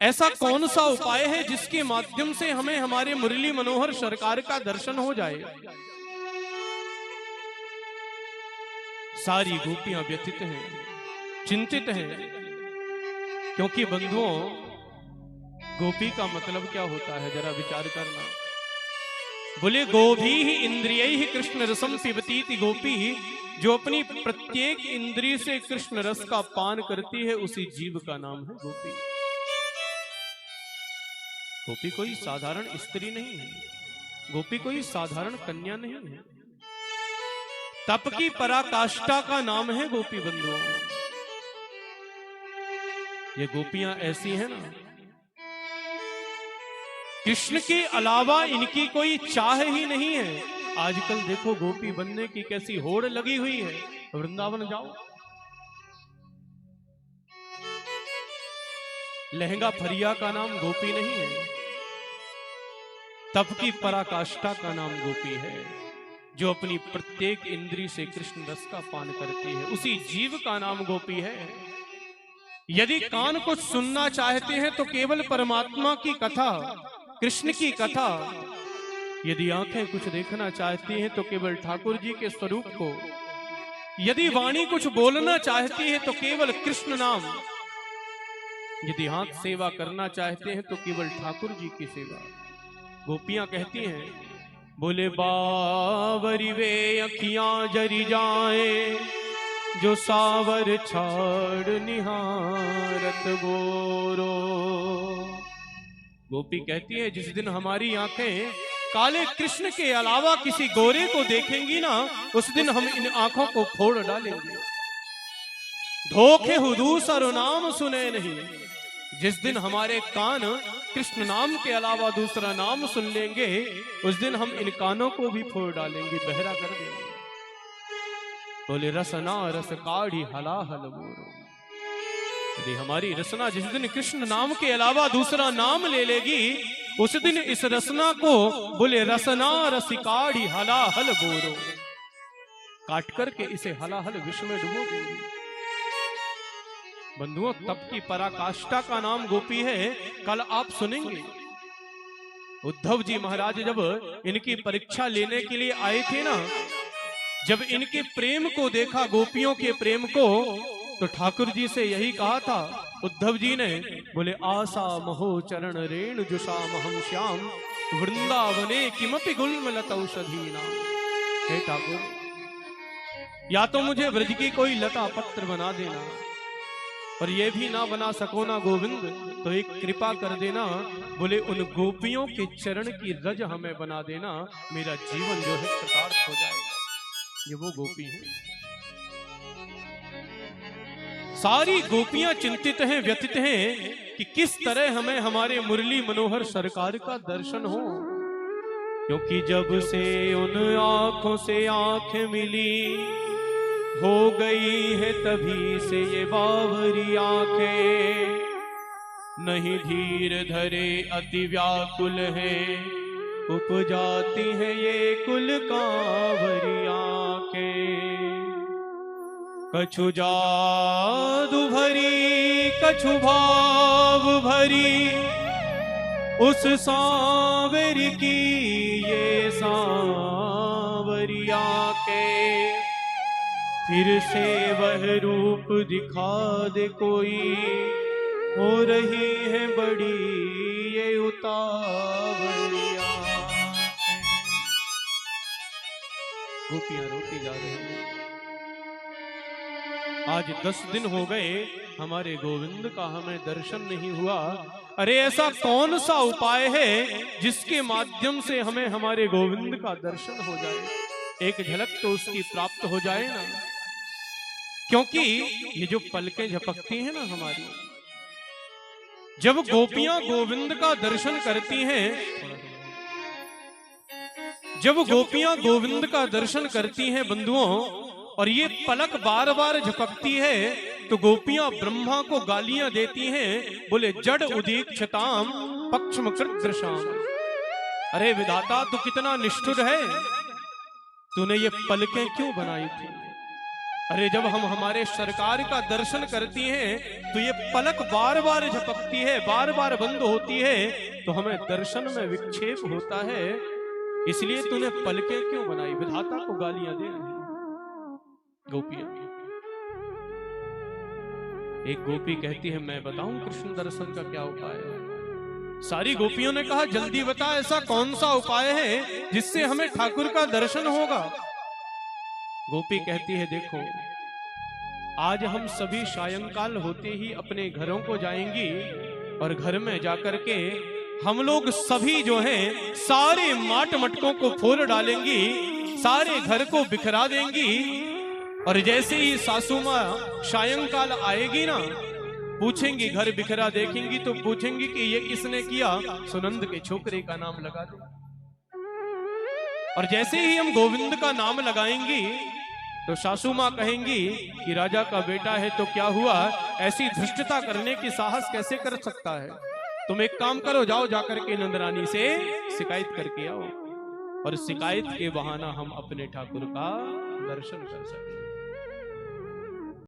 ऐसा कौन सा उपाय है जिसके माध्यम से हमें हमारे मुरली मनोहर सरकार का दर्शन हो जाए। सारी गोपियां व्यथित हैं, चिंतित हैं, क्योंकि बंधुओं गोपी का मतलब क्या होता है जरा विचार करना। बोले गोभी ही इंद्रिय ही कृष्ण रसम पिबती गोपी, जो अपनी प्रत्येक इंद्रिय से कृष्ण रस का पान करती है उसी जीव का नाम है गोपी। गोपी कोई साधारण स्त्री नहीं है, गोपी कोई साधारण कन्या नहीं है, तप की पराकाष्ठा का नाम है गोपी बंधुओं। ये गोपियां ऐसी हैं ना, कृष्ण के अलावा इनकी कोई चाह ही नहीं है। आजकल देखो गोपी बनने की कैसी होड़ लगी हुई है। वृंदावन जाओ, लहंगा फरिया का नाम गोपी नहीं है, तप की पराकाष्ठा का नाम गोपी है, जो अपनी प्रत्येक इंद्रिय से कृष्ण रस का पान करती है उसी जीव का नाम गोपी है। यदि कान कुछ सुनना चाहते हैं तो केवल परमात्मा की कथा, कृष्ण की कथा। यदि आंखें कुछ देखना चाहती हैं तो केवल ठाकुर जी के स्वरूप को। यदि वाणी कुछ बोलना चाहती है तो केवल कृष्ण नाम। यदि हाथ सेवा करना चाहते हैं तो केवल ठाकुर जी की सेवा। गोपियां कहती हैं, बोले बावरी वे अखियां जरी जाए, जो सावर छाड़ निहारत गोरो। गोपी कहती है, जिस दिन हमारी आंखें काले कृष्ण के अलावा किसी गोरे को देखेंगी ना, उस दिन हम इन आंखों को फोड़ डालेंगे। धोखे हुदू सरो नाम सुने नहीं। जिस दिन हमारे कान कृष्ण नाम के अलावा दूसरा नाम सुन लेंगे, उस दिन हम इन कानों को भी फोड़ डालेंगे, बहरा कर देंगे। बोले रसना रस काढ़ी हलाहल मोरो। यदि हमारी रसना जिस दिन कृष्ण नाम के अलावा दूसरा नाम ले लेगी, उस दिन इस रसना को बोले रसना रसिकाढ़ी हलाहल बोरो, काट करके इसे हलाहल विष में डुबो देंगी। बंधुओं, तप की पराकाष्ठा का नाम गोपी है। कल आप सुनेंगे उद्धव जी महाराज जब इनकी परीक्षा लेने के लिए आए थे ना, जब इनके प्रेम को देखा, गोपियों के प्रेम को, तो ठाकुर जी से यही कहा था उद्धव जी ने। बोले आशा महो चरण रेणु जुषाम हम श्याम, वृंदावने किमपि गुल्म लतौषधीना। हे ठाकुर, या तो मुझे ब्रज की कोई लता पत्र बना देना, और ये भी ना बना सको ना गोविंद, तो एक कृपा कर देना, बोले उन गोपियों के चरण की रज हमें बना देना, मेरा जीवन जो है कृतार्थ हो जाएगा। ये वो गोपी है। सारी गोपियां चिंतित हैं, व्यथित हैं कि किस तरह हमें हमारे मुरली मनोहर सरकार का दर्शन हो, क्योंकि जब से उन आंखों से आंख मिली, हो गई है तभी से ये बावरी आंखें, नहीं धीर धरे अति व्याकुल है, उपजाती है ये कुल कांवरी आंखें। कछु जादू भरी कछु भाव भरी, उस सांवर की ये सांवरी आंखें, फिर से वह रूप दिखा दे कोई, हो रही है बड़ी ये उतावली आंखें। गोपियां रोती जा रही हैं। आज 10 दिन हो गए हमारे गोविंद का हमें दर्शन नहीं हुआ। अरे ऐसा कौन सा उपाय है जिसके माध्यम से हमें हमारे गोविंद का दर्शन हो जाए, एक झलक तो उसकी प्राप्त हो जाए ना। क्योंकि ये जो पलकें झपकती हैं ना हमारी, जब गोपियां गोविंद का दर्शन करती हैं, जब गोपियां गोविंद का दर्शन करती हैं बंधुओं, और ये पलक बार बार झपकती है, तो गोपियां ब्रह्मा को गालियां देती हैं, बोले जड़ उदीक्षताम पक्षम कृद्रशाम। अरे विधाता, तू कितना निष्ठुर है, तूने ये पलकें क्यों बनाई थी? अरे जब हम हमारे सरकार का दर्शन करती हैं तो ये पलक बार बार झपकती है, बार बार बंद होती है, तो हमें दर्शन में विक्षेप होता है। इसलिए तूने पलकें क्यों बनाई? विधाता को गालियां दे रही गोपियां। एक गोपी कहती है मैं बताऊं कृष्ण दर्शन का क्या उपाय है? सारी गोपियों ने कहा जल्दी बता, ऐसा कौन सा उपाय है जिससे हमें ठाकुर का दर्शन होगा? गोपी कहती है देखो, आज हम सभी सायंकाल होते ही अपने घरों को जाएंगी और घर में जाकर के हम लोग सभी जो हैं सारे माट मटकों को फोड़ डालेंगी, सारे घर को बिखरा देंगी। और जैसे ही सासू माँ सायंकाल आएगी ना, पूछेंगी, घर बिखरा देखेंगी तो पूछेंगी कि ये किसने किया? सुनंद के छोकरे का नाम लगा दो। और जैसे ही हम गोविंद का नाम लगाएंगी तो सासू मां कहेंगी कि राजा का बेटा है तो क्या हुआ, ऐसी धृष्टता करने की साहस कैसे कर सकता है? तुम एक काम करो, जाओ जाकर के नंदरानी से शिकायत करके आओ, और शिकायत के बहाना हम अपने ठाकुर का दर्शन कर सकें।